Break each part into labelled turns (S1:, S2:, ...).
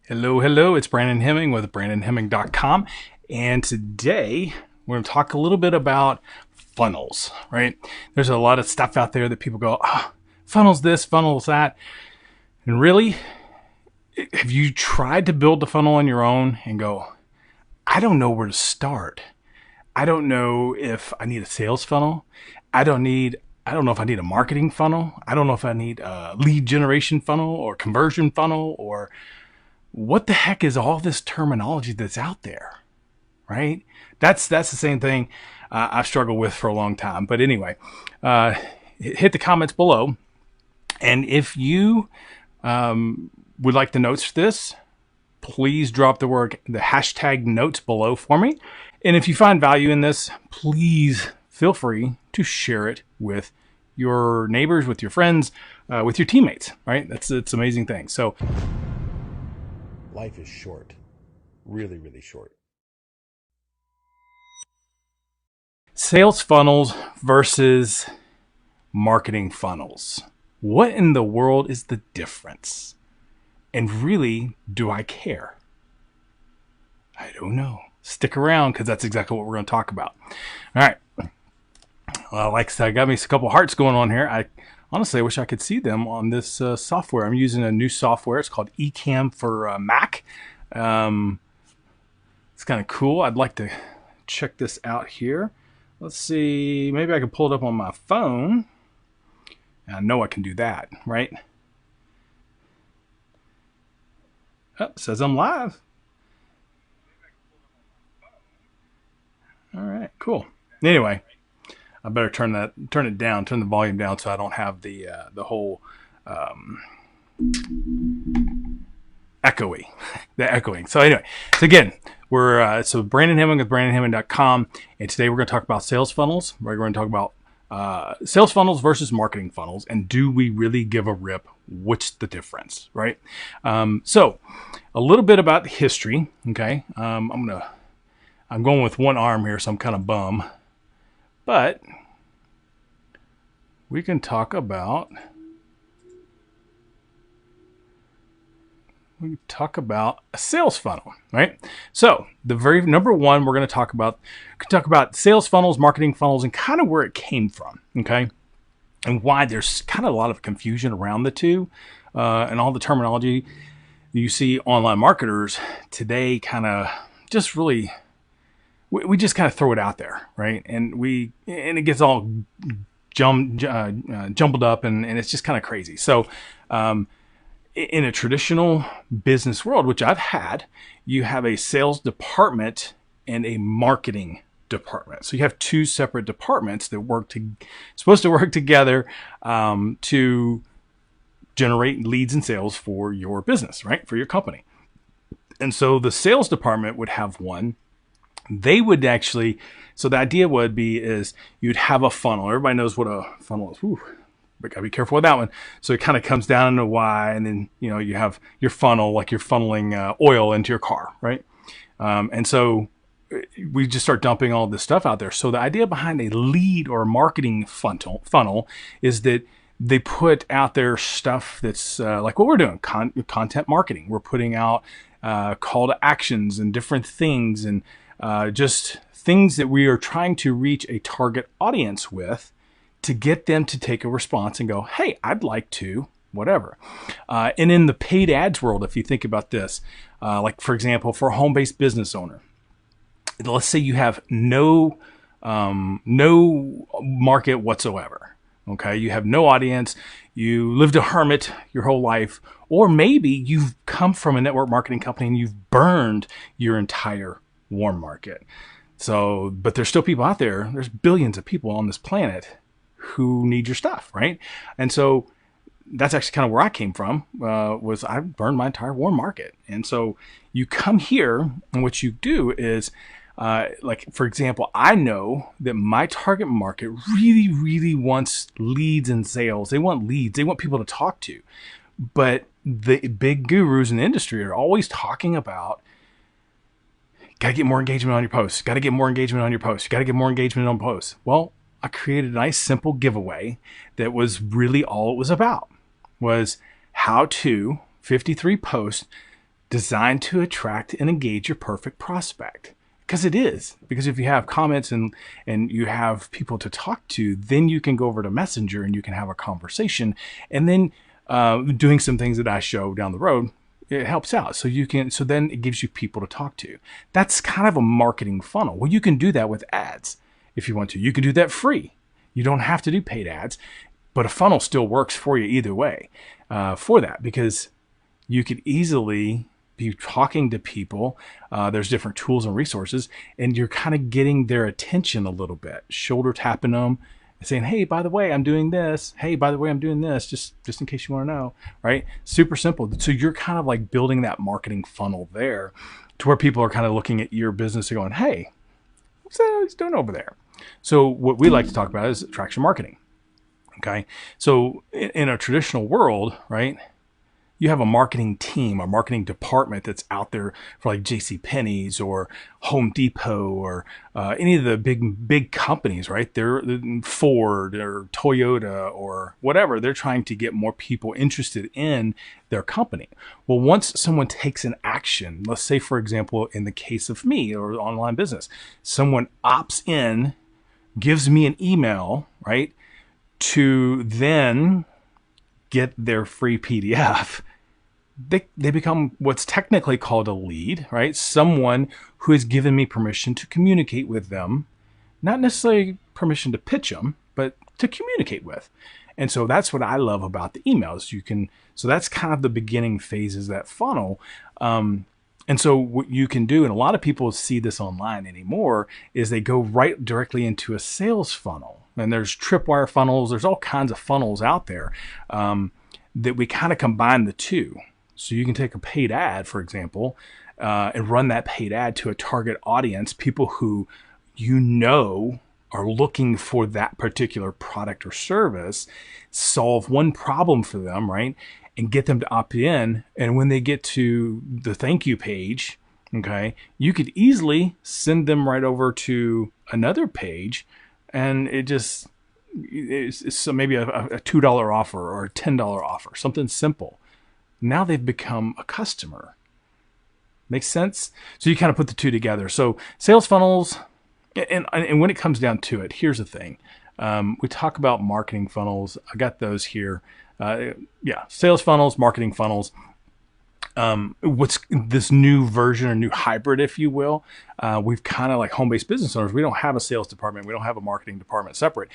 S1: Hello, hello. It's Brandon Hemming with BrandonHemming.com. And today we're going to talk a little bit about funnels, right? There's a lot of stuff out there that people go, funnels this, funnels that. And really, have you tried to build the funnel on your own and go, I don't know where to start. I don't know if I need a sales funnel. I don't know if I need a marketing funnel. I don't know if I need a lead generation funnel or conversion funnel, or what the heck is all this terminology that's out there, right? That's the same thing I've struggled with for a long time. But anyway, hit the comments below. And if you would like the notes for this, please drop the hashtag notes below for me. And if you find value in this, please feel free to share it with your neighbors, with your friends, with your teammates, right? It's an amazing thing. So
S2: life is short, really, really short.
S1: Sales funnels versus marketing funnels. What in the world is the difference? And really, do I care? I don't know. Stick around because that's exactly what we're going to talk about. All right. Well, like I said, I got me a couple hearts going on here. I honestly wish I could see them on this software. I'm using a new software. It's called Ecamm for Mac. It's kind of cool. I'd like to check this out here. Let's see. Maybe I can pull it up on my phone. I know I can do that, right? Oh, it says I'm live. All right, cool. Anyway, I better turn it down, turn the volume down, so I don't have the whole echoing. So anyway, so again, we're Brandon Hemming with BrandonHemming.com, and today we're going to talk about sales funnels. We're going to talk about sales funnels versus marketing funnels, and do we really give a rip? What's the difference, right? So a little bit about history. Okay, I'm going with one arm here, so I'm kind of bum. But we can talk about a sales funnel, right? So the very number one we're going to talk about sales funnels, marketing funnels, and kind of where it came from, okay? And why there's kind of a lot of confusion around the two, and all the terminology you see online marketers today kind of just really. We just kind of throw it out there, right? And it gets all jumbled up, and it's just kind of crazy. So, in a traditional business world, which I've had, you have a sales department and a marketing department. So you have two separate departments that supposed to work together to generate leads and sales for your business, right? For your company. And so the sales department would have one. They would actually, so the idea would be is you'd have a funnel. Everybody knows what a funnel is. Whew, but gotta be careful with that one. So it kind of comes down into why, and then you have your funnel, like you're funneling oil into your car, right? And so we just start dumping all this stuff out there. So the idea behind a lead or a marketing funnel is that they put out their stuff that's like what we're doing, content marketing. We're putting out call to actions and different things, and just things that we are trying to reach a target audience with to get them to take a response and go, hey, I'd like to, whatever. And in the paid ads world, if you think about this, like for example, for a home-based business owner, let's say you have no market whatsoever. Okay, you have no audience. You lived a hermit your whole life, or maybe you've come from a network marketing company and you've burned your entire warm market. So, but there's still people out there. There's billions of people on this planet who need your stuff, right? And so that's actually kind of where I came from. Was I burned my entire warm market, and so you come here, and what you do is. Like, for example, I know that my target market really, really wants leads and sales. They want leads. They want people to talk to. But the big gurus in the industry are always talking about, got to get more engagement on your posts. Got to get more engagement on your posts. Got to get more engagement on posts. Well, I created a nice, simple giveaway that was really all it was about, was how to 53 posts designed to attract and engage your perfect prospect. Because it is. Because if you have comments and you have people to talk to, then you can go over to Messenger and you can have a conversation. And then doing some things that I show down the road, it helps out. So then it gives you people to talk to. That's kind of a marketing funnel. Well, you can do that with ads if you want to. You can do that free. You don't have to do paid ads, but a funnel still works for you either way for that, because you could easily be talking to people. There's different tools and resources, and you're kind of getting their attention a little bit, shoulder tapping them, saying, hey, by the way, I'm doing this. Hey, by the way, I'm doing this, just in case you want to know, right? Super simple. So you're kind of like building that marketing funnel there to where people are kind of looking at your business and going, hey, what's that he's doing over there? So what we like to talk about is attraction marketing. Okay. So in a traditional world, right, you have a marketing team, a marketing department that's out there for like JCPenney's or Home Depot or any of the big companies, right? They're Ford or Toyota or whatever. They're trying to get more people interested in their company. Well, once someone takes an action, let's say, for example, in the case of me or online business, someone opts in, gives me an email, right, to then get their free PDF, they become what's technically called a lead, right? Someone who has given me permission to communicate with them, not necessarily permission to pitch them, but to communicate with. And so that's what I love about the emails. So that's kind of the beginning phases of that funnel. And so what you can do, and a lot of people see this online anymore, is they go right directly into a sales funnel. And there's tripwire funnels. There's all kinds of funnels out there that we kind of combine the two. So you can take a paid ad, for example, and run that paid ad to a target audience, people who are looking for that particular product or service, solve one problem for them, right? And get them to opt in. And when they get to the thank you page, okay, you could easily send them right over to another page, and it's maybe a $2 offer or a $10 offer, something simple. Now they've become a customer. Makes sense? So you kind of put the two together. So sales funnels, and when it comes down to it, here's the thing. We talk about marketing funnels. I got those here. Sales funnels, marketing funnels. What's this new version or new hybrid, if you will? We've kind of like home-based business owners. We don't have a sales department. We don't have a marketing department separate.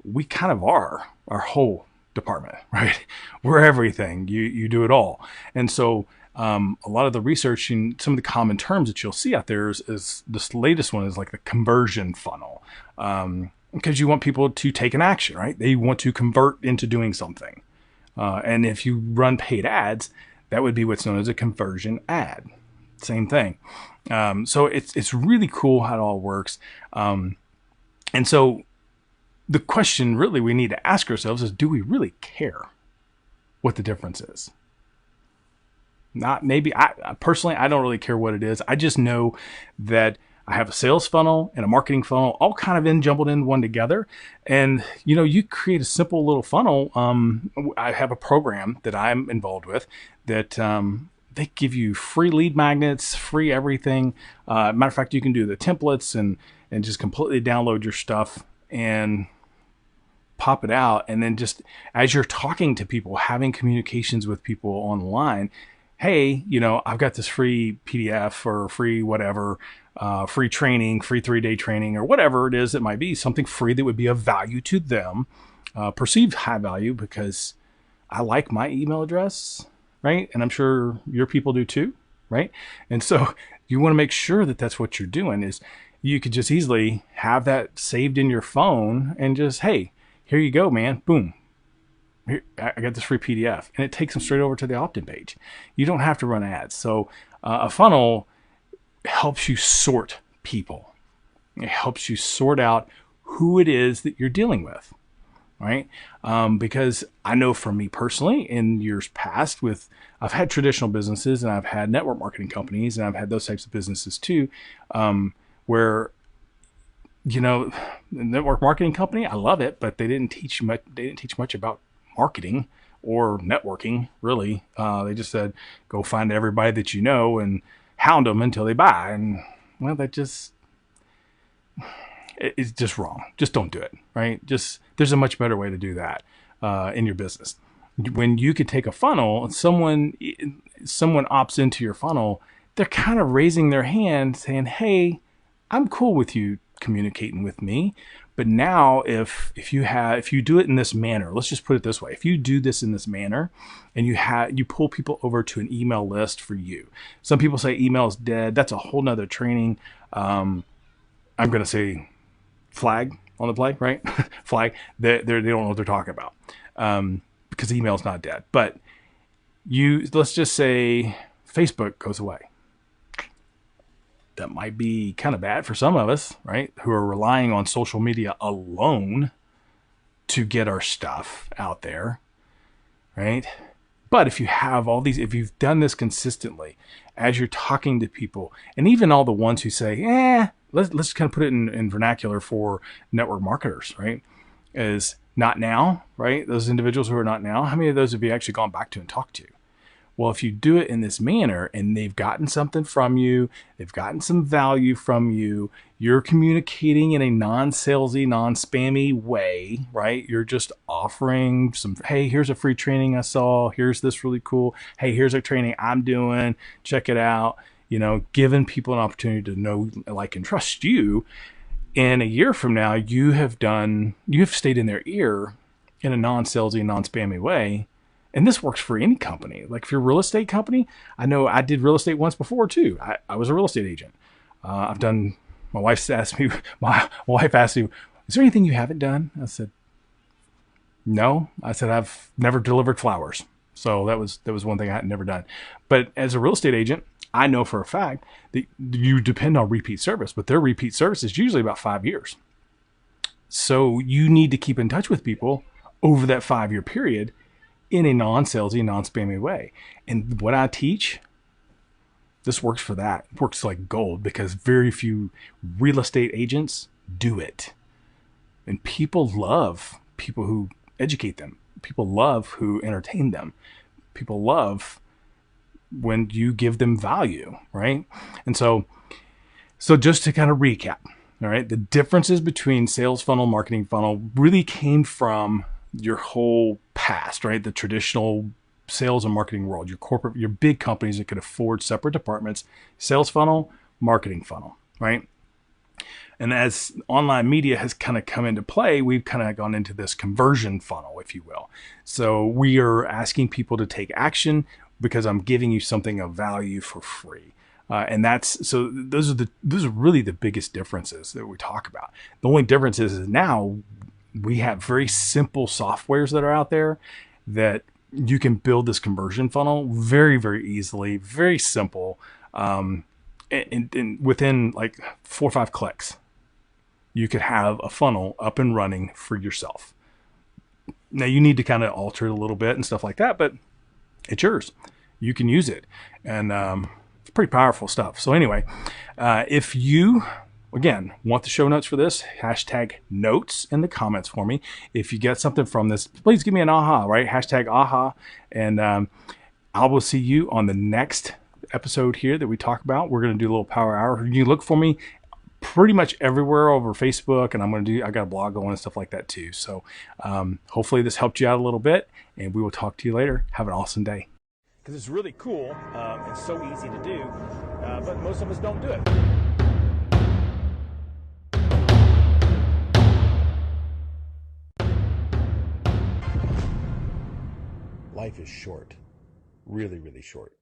S1: We kind of are our whole department, right? We're everything. You do it all. And so a lot of the research and some of the common terms that you'll see out there is this latest one is like the conversion funnel. Because you want people to take an action, right? They want to convert into doing something. And if you run paid ads, that would be what's known as a conversion ad. Same thing. So it's really cool how it all works. And so the question really we need to ask ourselves is, do we really care what the difference is? I personally, I don't really care what it is. I just know that I have a sales funnel and a marketing funnel all kind of jumbled in one together. And, you create a simple little funnel. I have a program that I'm involved with that they give you free lead magnets, free everything. Matter of fact, you can do the templates and just completely download your stuff and pop it out. And then just as you're talking to people, having communications with people online, hey, I've got this free PDF or free whatever, free training, free 3-day training, or whatever it is, it might be something free that would be of value to them, perceived high value, because I like my email address, right? And I'm sure your people do too, right? And so you want to make sure that that's what you're doing. Is you could just easily have that saved in your phone and just, hey, here you go, man. Boom. Here, I got this free PDF, and it takes them straight over to the opt-in page. You don't have to run ads. So a funnel helps you sort people. It helps you sort out who it is that you're dealing with, right? Because I know for me personally, in years past, I've had traditional businesses and I've had network marketing companies and I've had those types of businesses too, where the network marketing company, I love it, but they didn't teach much about marketing or networking, really. They just said, go find everybody that you know and hound them until they buy. And well, it's just wrong. Just don't do it, right? There's a much better way to do that in your business. When you could take a funnel and someone opts into your funnel, they're kind of raising their hand saying, hey, I'm cool with you communicating with me. But now if you do it in this manner, let's just put it this way. If you do this in this manner and you pull people over to an email list for you. Some people say email is dead. That's a whole nother training. I'm going to say flag on the play, right? Flag. They don't know what they're talking about. Because email is not dead. But let's just say Facebook goes away. That might be kind of bad for some of us, right? Who are relying on social media alone to get our stuff out there, right? But if you've done this consistently as you're talking to people, and even all the ones who say, let's kind of put it in vernacular for network marketers, right? Is not now, right? Those individuals who are not now, how many of those have you actually gone back to and talked to? Well, if you do it in this manner and they've gotten something from you, they've gotten some value from you, you're communicating in a non-salesy, non-spammy way, right? You're just offering some, hey, here's a free training I saw. Here's this really cool. Hey, here's a training I'm doing. Check it out. Giving people an opportunity to know, like, and trust you. And a year from now, you have stayed in their ear in a non-salesy, non-spammy way. And this works for any company. Like if you're a real estate company, I know I did real estate once before too. I was a real estate agent. My wife asked me, is there anything you haven't done? I said, no. I said, I've never delivered flowers. So that was one thing I had never done. But as a real estate agent, I know for a fact that you depend on repeat service, but their repeat service is usually about 5 years. So you need to keep in touch with people over that 5-year period in a non-salesy, non-spammy way. And what I teach, this works for that. It works like gold because very few real estate agents do it. And people love people who educate them. People love who entertain them. People love when you give them value, right? And so just to kind of recap, all right, the differences between sales funnel, marketing funnel really came from your whole past, right? The traditional sales and marketing world, your big companies that could afford separate departments, sales funnel, marketing funnel, right? And as online media has kind of come into play, we've kind of gone into this conversion funnel, if you will. So we are asking people to take action because I'm giving you something of value for free. And those are really the biggest differences that we talk about. The only difference is now we have very simple softwares that are out there that you can build this conversion funnel very, very easily, very simple. And within like 4 or 5 clicks, you could have a funnel up and running for yourself. Now you need to kind of alter it a little bit and stuff like that, but it's yours. You can use it. And it's pretty powerful stuff. So anyway, if you, again, want the show notes for this, hashtag notes in the comments for me. If you get something from this, please give me an aha, right? Hashtag aha. And I will see you on the next episode here that we talk about. We're going to do a little power hour. You look for me pretty much everywhere over Facebook, and I got a blog going and stuff like that too. So hopefully this helped you out a little bit, and we will talk to you later. Have an awesome day. Because it's really cool and so easy to do, but most of us don't do it.
S2: Life is short. Really, really short.